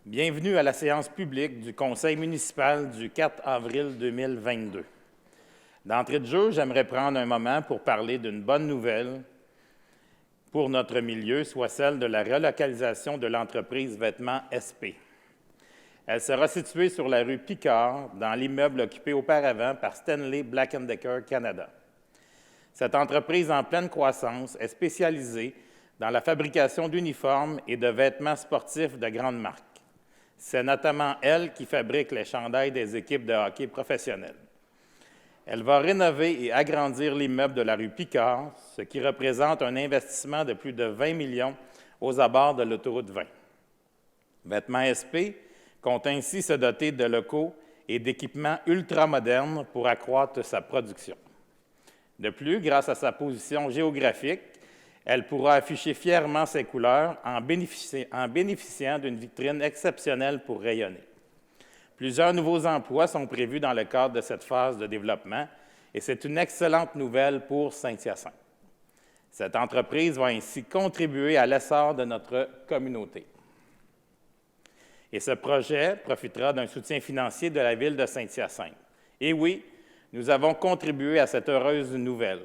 Bienvenue à la séance publique du Conseil municipal du 4 avril 2022. D'entrée de jeu, j'aimerais prendre un moment pour parler d'une bonne nouvelle pour notre milieu, soit celle de la relocalisation de l'entreprise Vêtements SP. Elle sera située sur la rue Picard, dans l'immeuble occupé auparavant par Stanley Black & Decker Canada. Cette entreprise en pleine croissance est spécialisée dans la fabrication d'uniformes et de vêtements sportifs de grandes marques. C'est notamment elle qui fabrique les chandails des équipes de hockey professionnelles. Elle va rénover et agrandir l'immeuble de la rue Picard, ce qui représente un investissement de plus de 20 millions aux abords de l'autoroute 20. Vêtements SP compte ainsi se doter de locaux et d'équipements ultramodernes pour accroître sa production. De plus, grâce à sa position géographique, elle pourra afficher fièrement ses couleurs en bénéficiant d'une vitrine exceptionnelle pour rayonner. Plusieurs nouveaux emplois sont prévus dans le cadre de cette phase de développement et c'est une excellente nouvelle pour Saint-Hyacinthe. Cette entreprise va ainsi contribuer à l'essor de notre communauté. Et ce projet profitera d'un soutien financier de la Ville de Saint-Hyacinthe. Et oui, nous avons contribué à cette heureuse nouvelle,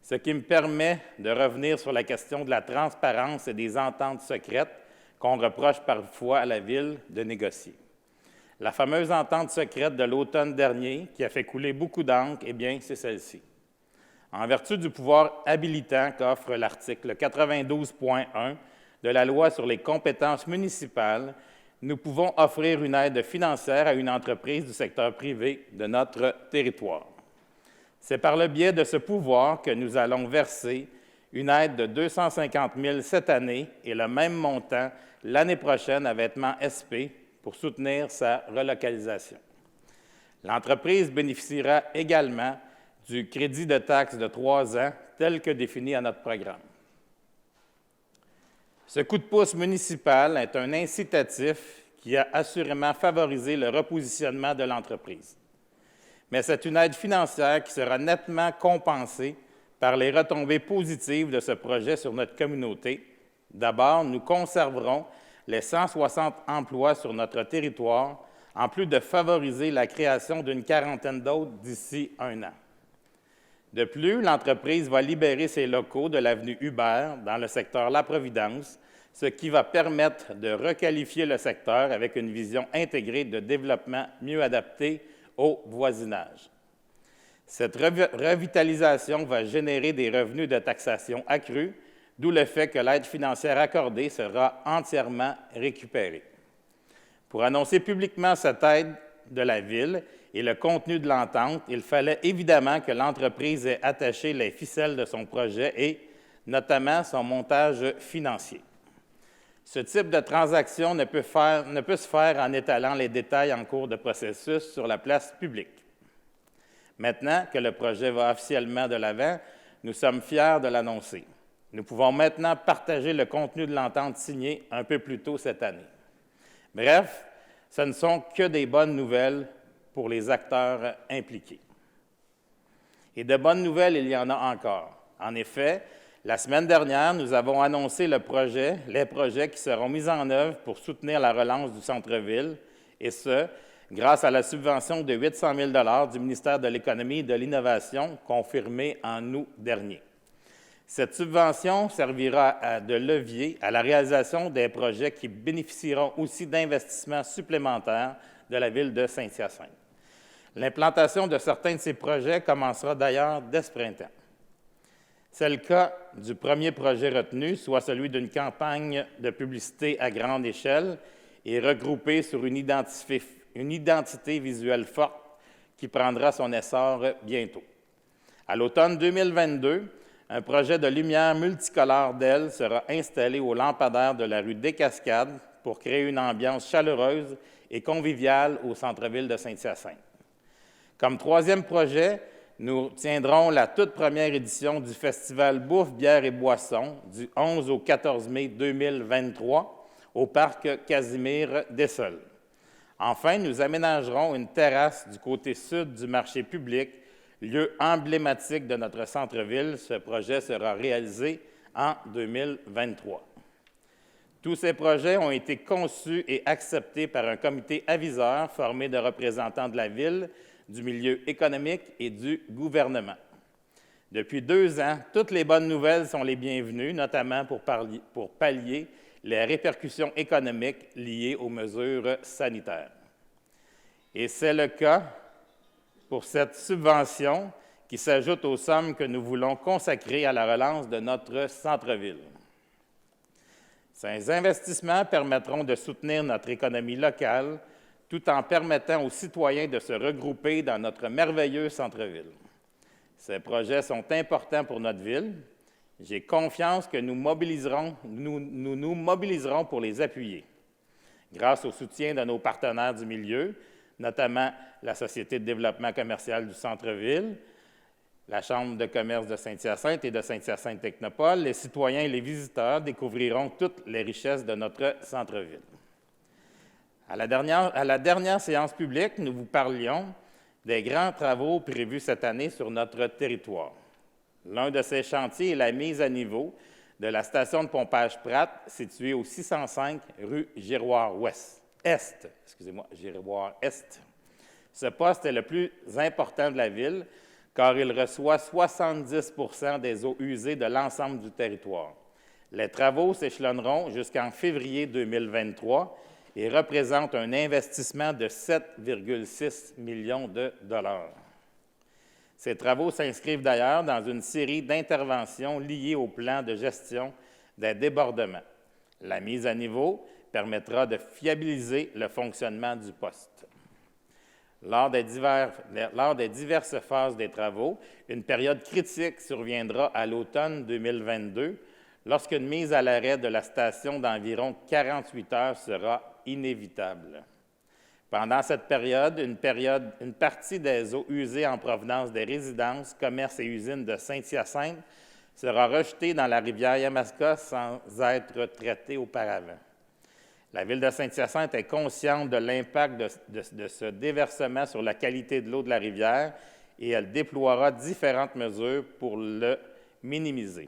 ce qui me permet de revenir sur la question de la transparence et des ententes secrètes qu'on reproche parfois à la Ville de négocier. La fameuse entente secrète de l'automne dernier, qui a fait couler beaucoup d'encre, eh bien, c'est celle-ci. En vertu du pouvoir habilitant qu'offre l'article 92.1 de la Loi sur les compétences municipales, nous pouvons offrir une aide financière à une entreprise du secteur privé de notre territoire. C'est par le biais de ce pouvoir que nous allons verser une aide de 250 000 cette année et le même montant l'année prochaine à Vêtements SP pour soutenir sa relocalisation. L'entreprise bénéficiera également du crédit de taxe de 3 ans tel que défini à notre programme. Ce coup de pouce municipal est un incitatif qui a assurément favorisé le repositionnement de l'entreprise. Mais c'est une aide financière qui sera nettement compensée par les retombées positives de ce projet sur notre communauté. D'abord, nous conserverons les 160 emplois sur notre territoire, en plus de favoriser la création d'une quarantaine d'autres d'ici 1 an. De plus, l'entreprise va libérer ses locaux de l'avenue Hubert dans le secteur La Providence, ce qui va permettre de requalifier le secteur avec une vision intégrée de développement mieux adaptée au voisinage. Cette revitalisation va générer des revenus de taxation accrus, d'où le fait que l'aide financière accordée sera entièrement récupérée. Pour annoncer publiquement cette aide de la Ville et le contenu de l'entente, il fallait évidemment que l'entreprise ait attaché les ficelles de son projet et, notamment, son montage financier. Ce type de transaction ne peut se faire en étalant les détails en cours de processus sur la place publique. Maintenant que le projet va officiellement de l'avant, nous sommes fiers de l'annoncer. Nous pouvons maintenant partager le contenu de l'entente signée un peu plus tôt cette année. Bref, ce ne sont que des bonnes nouvelles pour les acteurs impliqués. Et de bonnes nouvelles, il y en a encore. En effet, la semaine dernière, nous avons annoncé les projets qui seront mis en œuvre pour soutenir la relance du centre-ville, et ce, grâce à la subvention de 800 000 $ du ministère de l'Économie et de l'Innovation, confirmée en août dernier. Cette subvention servira de levier à la réalisation des projets qui bénéficieront aussi d'investissements supplémentaires de la Ville de Saint-Hyacinthe. L'implantation de certains de ces projets commencera d'ailleurs dès ce printemps. C'est le cas du premier projet retenu, soit celui d'une campagne de publicité à grande échelle et regroupée sur une identité visuelle forte qui prendra son essor bientôt. À l'automne 2022, un projet de lumière multicolore d'ailes sera installé au lampadaire de la rue des Cascades pour créer une ambiance chaleureuse et conviviale au centre-ville de Saint-Hyacinthe. Comme troisième projet, nous tiendrons la toute première édition du Festival Bouffe, bière et boissons du 11 au 14 mai 2023 au parc Casimir-Dessolles. Enfin, nous aménagerons une terrasse du côté sud du marché public, lieu emblématique de notre centre-ville. Ce projet sera réalisé en 2023. Tous ces projets ont été conçus et acceptés par un comité aviseur formé de représentants de la Ville, du milieu économique et du gouvernement. Depuis 2 ans, toutes les bonnes nouvelles sont les bienvenues, notamment pour pallier les répercussions économiques liées aux mesures sanitaires. Et c'est le cas pour cette subvention qui s'ajoute aux sommes que nous voulons consacrer à la relance de notre centre-ville. Ces investissements permettront de soutenir notre économie locale tout en permettant aux citoyens de se regrouper dans notre merveilleux centre-ville. Ces projets sont importants pour notre ville. J'ai confiance que nous nous mobiliserons pour les appuyer. Grâce au soutien de nos partenaires du milieu, notamment la Société de développement commercial du centre-ville, la Chambre de commerce de Saint-Hyacinthe et de Saint-Hyacinthe-Technopole, les citoyens et les visiteurs découvriront toutes les richesses de notre centre-ville. À la dernière séance publique, nous vous parlions des grands travaux prévus cette année sur notre territoire. L'un de ces chantiers est la mise à niveau de la station de pompage Pratt, située au 605 rue Giroir-Est. Ce poste est le plus important de la ville, car il reçoit 70 % des eaux usées de l'ensemble du territoire. Les travaux s'échelonneront jusqu'en février 2023 et représentent un investissement de 7,6 millions de dollars. Ces travaux s'inscrivent d'ailleurs dans une série d'interventions liées au plan de gestion des débordements. La mise à niveau permettra de fiabiliser le fonctionnement du poste. Lors des diverses phases des travaux, une période critique surviendra à l'automne 2022, lorsqu'une mise à l'arrêt de la station d'environ 48 heures sera inévitable. Pendant cette période, une partie des eaux usées en provenance des résidences, commerces et usines de Saint-Hyacinthe sera rejetée dans la rivière Yamaska sans être traitée auparavant. La Ville de Saint-Hyacinthe est consciente de l'impact de ce déversement sur la qualité de l'eau de la rivière et elle déploiera différentes mesures pour le minimiser.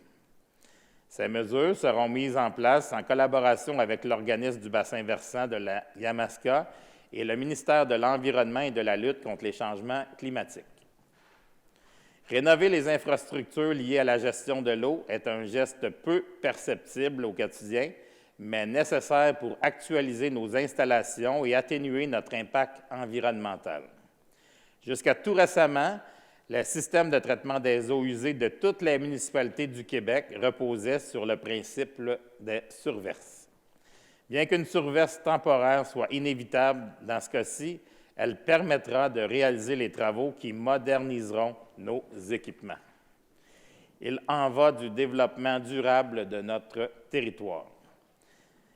Ces mesures seront mises en place en collaboration avec l'organisme du bassin versant de la Yamaska et le ministère de l'Environnement et de la lutte contre les changements climatiques. Rénover les infrastructures liées à la gestion de l'eau est un geste peu perceptible au quotidien, mais nécessaire pour actualiser nos installations et atténuer notre impact environnemental. Jusqu'à tout récemment, le système de traitement des eaux usées de toutes les municipalités du Québec reposait sur le principe des surverses. Bien qu'une surverse temporaire soit inévitable dans ce cas-ci, elle permettra de réaliser les travaux qui moderniseront nos équipements. Il en va du développement durable de notre territoire.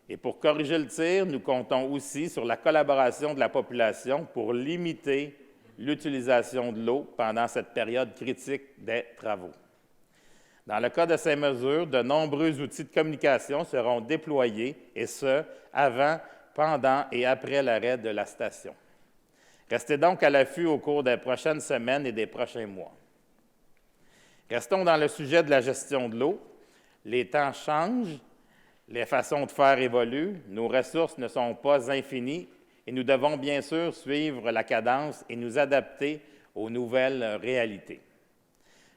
Et pour corriger le tir, nous comptons aussi sur la collaboration de la population pour limiter l'utilisation de l'eau pendant cette période critique des travaux. Dans le cas de ces mesures, de nombreux outils de communication seront déployés, et ce, avant, pendant et après l'arrêt de la station. Restez donc à l'affût au cours des prochaines semaines et des prochains mois. Restons dans le sujet de la gestion de l'eau. Les temps changent, les façons de faire évoluent, nos ressources ne sont pas infinies et nous devons bien sûr suivre la cadence et nous adapter aux nouvelles réalités.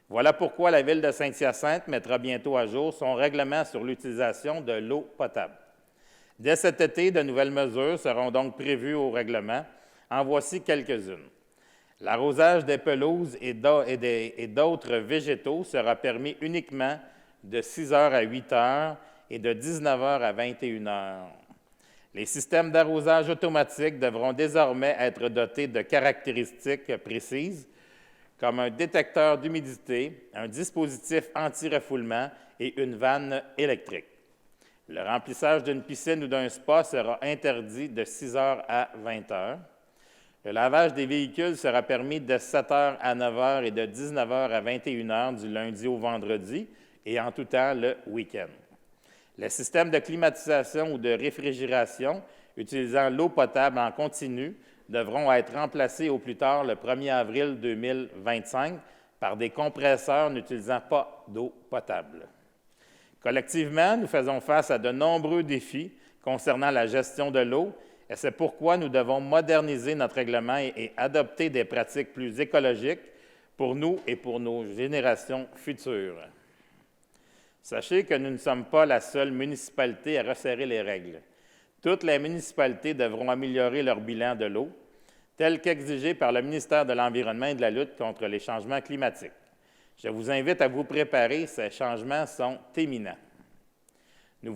Voilà pourquoi la Ville de Saint-Hyacinthe mettra bientôt à jour son règlement sur l'utilisation de l'eau potable. Dès cet été, de nouvelles mesures seront donc prévues au règlement. En voici quelques-unes. L'arrosage des pelouses et d'autres végétaux sera permis uniquement de 6 heures à 8 heures et de 19 heures à 21 heures. Les systèmes d'arrosage automatique devront désormais être dotés de caractéristiques précises, comme un détecteur d'humidité, un dispositif anti-refoulement et une vanne électrique. Le remplissage d'une piscine ou d'un spa sera interdit de 6 heures à 20 heures. Le lavage des véhicules sera permis de 7 heures à 9 heures et de 19 heures à 21 heures du lundi au vendredi et en tout temps le week-end. Les systèmes de climatisation ou de réfrigération utilisant l'eau potable en continu devront être remplacés au plus tard le 1er avril 2025 par des compresseurs n'utilisant pas d'eau potable. Collectivement, nous faisons face à de nombreux défis concernant la gestion de l'eau et c'est pourquoi nous devons moderniser notre règlement et adopter des pratiques plus écologiques pour nous et pour nos générations futures. Sachez que nous ne sommes pas la seule municipalité à resserrer les règles. Toutes les municipalités devront améliorer leur bilan de l'eau, tel qu'exigé par le ministère de l'Environnement et de la lutte contre les changements climatiques. Je vous invite à vous préparer, ces changements sont imminents. Nous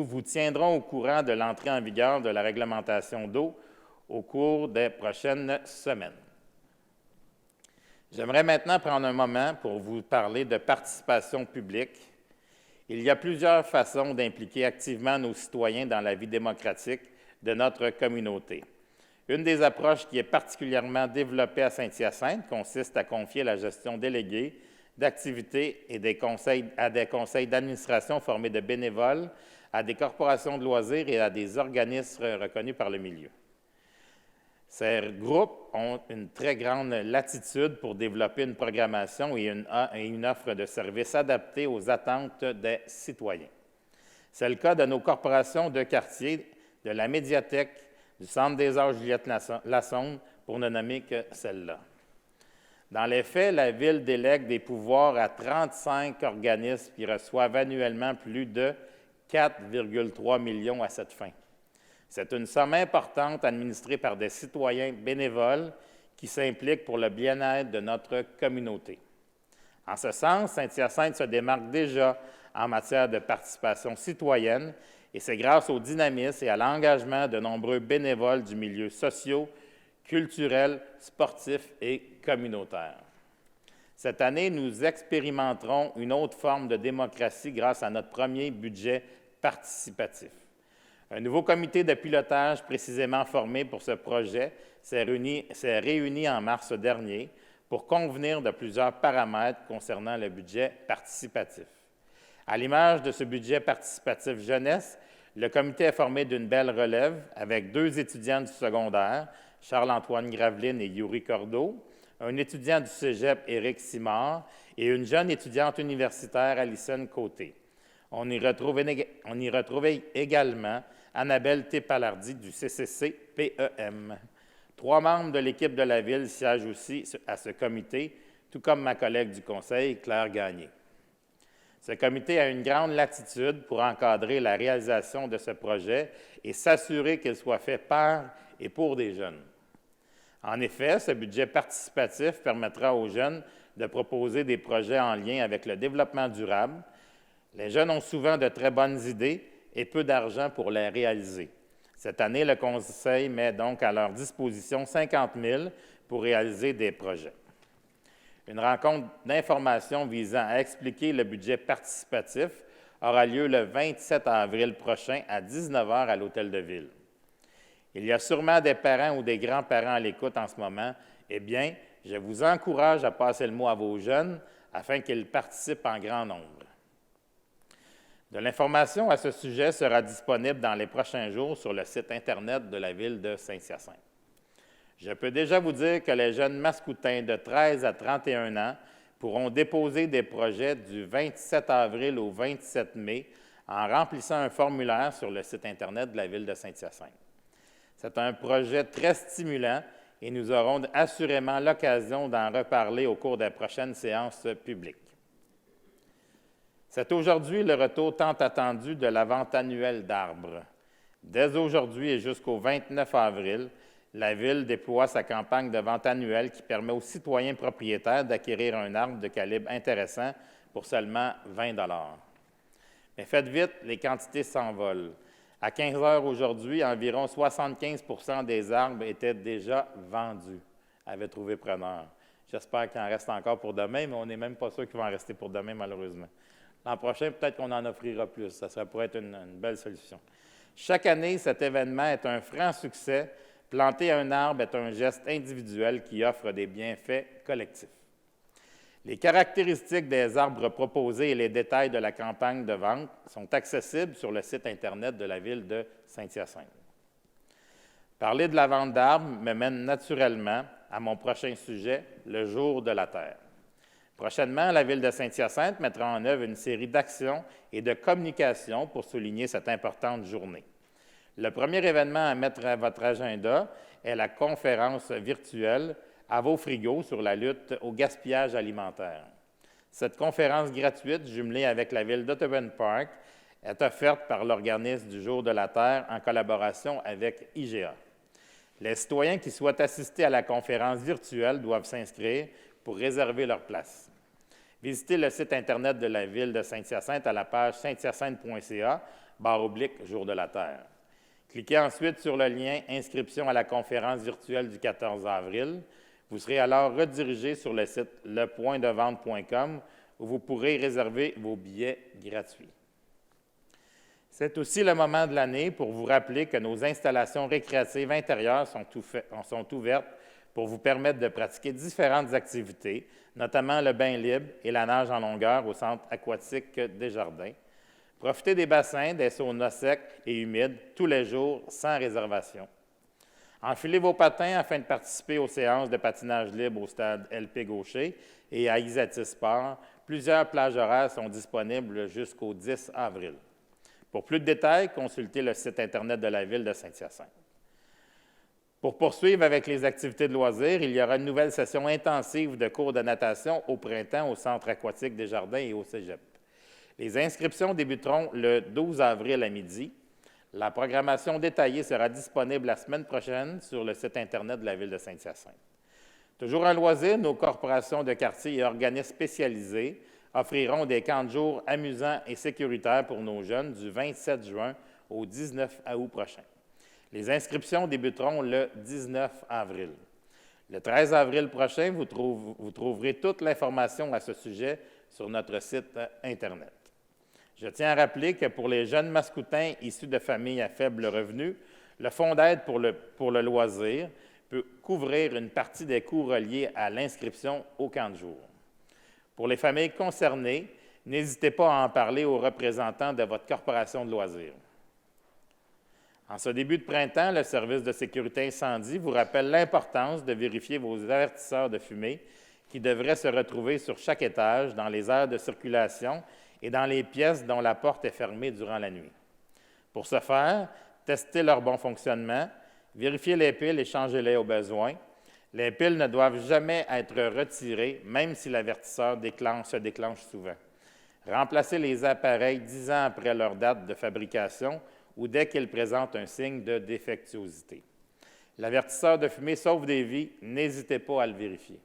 vous tiendrons au courant de l'entrée en vigueur de la réglementation d'eau au cours des prochaines semaines. J'aimerais maintenant prendre un moment pour vous parler de participation publique. Il y a plusieurs façons d'impliquer activement nos citoyens dans la vie démocratique de notre communauté. Une des approches qui est particulièrement développée à Saint-Hyacinthe consiste à confier la gestion déléguée d'activités et à des conseils d'administration formés de bénévoles, à des corporations de loisirs et à des organismes reconnus par le milieu. Ces groupes ont une très grande latitude pour développer une programmation et une offre de services adaptées aux attentes des citoyens. C'est le cas de nos corporations de quartier, de la médiathèque, du Centre des arts Juliette Lassonde, pour ne nommer que celle-là. Dans les faits, la Ville délègue des pouvoirs à 35 organismes qui reçoivent annuellement plus de 4,3 millions à cette fin. C'est une somme importante administrée par des citoyens bénévoles qui s'impliquent pour le bien-être de notre communauté. En ce sens, Saint-Hyacinthe se démarque déjà en matière de participation citoyenne et c'est grâce au dynamisme et à l'engagement de nombreux bénévoles du milieu social, culturel, sportif et communautaire. Cette année, nous expérimenterons une autre forme de démocratie grâce à notre premier budget participatif. Un nouveau comité de pilotage précisément formé pour ce projet s'est réuni en mars dernier pour convenir de plusieurs paramètres concernant le budget participatif. À l'image de ce budget participatif jeunesse, le comité est formé d'une belle relève avec 2 étudiants du secondaire, Charles-Antoine Graveline et Yuri Cordeau, un étudiant du cégep, Éric Simard, et une jeune étudiante universitaire, Alison Côté. On y retrouve également Annabelle Tépalardi du CCC-PEM. 3 membres de l'équipe de la Ville siègent aussi à ce comité, tout comme ma collègue du Conseil, Claire Gagné. Ce comité a une grande latitude pour encadrer la réalisation de ce projet et s'assurer qu'il soit fait par et pour des jeunes. En effet, ce budget participatif permettra aux jeunes de proposer des projets en lien avec le développement durable. Les jeunes ont souvent de très bonnes idées et peu d'argent pour les réaliser. Cette année, le Conseil met donc à leur disposition 50 000 pour réaliser des projets. Une rencontre d'information visant à expliquer le budget participatif aura lieu le 27 avril prochain à 19 h à l'Hôtel de Ville. Il y a sûrement des parents ou des grands-parents à l'écoute en ce moment. Eh bien, je vous encourage à passer le mot à vos jeunes afin qu'ils participent en grand nombre. De l'information à ce sujet sera disponible dans les prochains jours sur le site Internet de la Ville de Saint-Hyacinthe. Je peux déjà vous dire que les jeunes mascoutins de 13 à 31 ans pourront déposer des projets du 27 avril au 27 mai en remplissant un formulaire sur le site Internet de la Ville de Saint-Hyacinthe. C'est un projet très stimulant et nous aurons assurément l'occasion d'en reparler au cours des prochaines séances publiques. C'est aujourd'hui le retour tant attendu de la vente annuelle d'arbres. Dès aujourd'hui et jusqu'au 29 avril, la Ville déploie sa campagne de vente annuelle qui permet aux citoyens propriétaires d'acquérir un arbre de calibre intéressant pour seulement 20 $. Mais faites vite, les quantités s'envolent. À 15 heures aujourd'hui, environ 75 % des arbres étaient déjà vendus, avaient trouvé preneur. J'espère qu'il en reste encore pour demain, mais on n'est même pas sûr qu'il va en rester pour demain, malheureusement. L'an prochain, peut-être qu'on en offrira plus. Ça pourrait être une belle solution. Chaque année, cet événement est un franc succès. Planter un arbre est un geste individuel qui offre des bienfaits collectifs. Les caractéristiques des arbres proposés et les détails de la campagne de vente sont accessibles sur le site Internet de la Ville de Saint-Hyacinthe. Parler de la vente d'arbres me mène naturellement à mon prochain sujet, le Jour de la Terre. Prochainement, la Ville de Saint-Hyacinthe mettra en œuvre une série d'actions et de communications pour souligner cette importante journée. Le premier événement à mettre à votre agenda est la conférence virtuelle « À vos frigos » sur la lutte au gaspillage alimentaire. Cette conférence gratuite, jumelée avec la Ville d'Audubon Park, est offerte par l'organisme du Jour de la Terre en collaboration avec IGA. Les citoyens qui souhaitent assister à la conférence virtuelle doivent s'inscrire pour réserver leur place. Visitez le site Internet de la Ville de Saint-Hyacinthe à la page sainthyacinthe.ca/Jour de la Terre. Cliquez ensuite sur le lien « Inscription à la conférence virtuelle du 14 avril ». Vous serez alors redirigé sur le site lepointdevente.com où vous pourrez réserver vos billets gratuits. C'est aussi le moment de l'année pour vous rappeler que nos installations récréatives intérieures sont ouvertes pour vous permettre de pratiquer différentes activités, notamment le bain libre et la nage en longueur au centre aquatique Desjardins. Profitez des bassins, des saunas secs et humides tous les jours sans réservation. Enfilez vos patins afin de participer aux séances de patinage libre au stade LP Gaucher et à Isati Sport. Plusieurs plages horaires sont disponibles jusqu'au 10 avril. Pour plus de détails, consultez le site Internet de la Ville de Saint-Hyacinthe. Pour poursuivre avec les activités de loisirs, il y aura une nouvelle session intensive de cours de natation au printemps au Centre aquatique Desjardins et au Cégep. Les inscriptions débuteront le 12 avril à midi. La programmation détaillée sera disponible la semaine prochaine sur le site Internet de la Ville de Saint-Hyacinthe. Toujours en loisir, nos corporations de quartier et organismes spécialisés offriront des camps de jour amusants et sécuritaires pour nos jeunes du 27 juin au 19 août prochain. Les inscriptions débuteront le 19 avril. Le 13 avril prochain, vous trouverez toute l'information à ce sujet sur notre site Internet. Je tiens à rappeler que pour les jeunes mascoutins issus de familles à faible revenu, le Fonds d'aide pour le loisir peut couvrir une partie des coûts reliés à l'inscription au camp de jour. Pour les familles concernées, n'hésitez pas à en parler aux représentants de votre corporation de loisirs. En ce début de printemps, le service de sécurité incendie vous rappelle l'importance de vérifier vos avertisseurs de fumée qui devraient se retrouver sur chaque étage, dans les aires de circulation et dans les pièces dont la porte est fermée durant la nuit. Pour ce faire, testez leur bon fonctionnement, vérifiez les piles et changez-les au besoin. Les piles ne doivent jamais être retirées, même si l'avertisseur se déclenche souvent. Remplacez les appareils 10 ans après leur date de fabrication ou dès qu'ils présentent un signe de défectuosité. L'avertisseur de fumée sauve des vies, n'hésitez pas à le vérifier.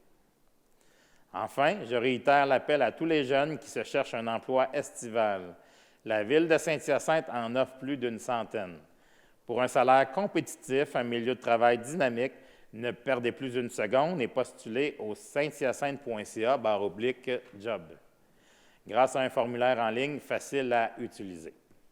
Enfin, je réitère l'appel à tous les jeunes qui se cherchent un emploi estival. La Ville de Saint-Hyacinthe en offre plus d'une centaine. Pour un salaire compétitif, un milieu de travail dynamique, ne perdez plus une seconde et postulez au sainthyacinthe.ca/job. Grâce à un formulaire en ligne facile à utiliser.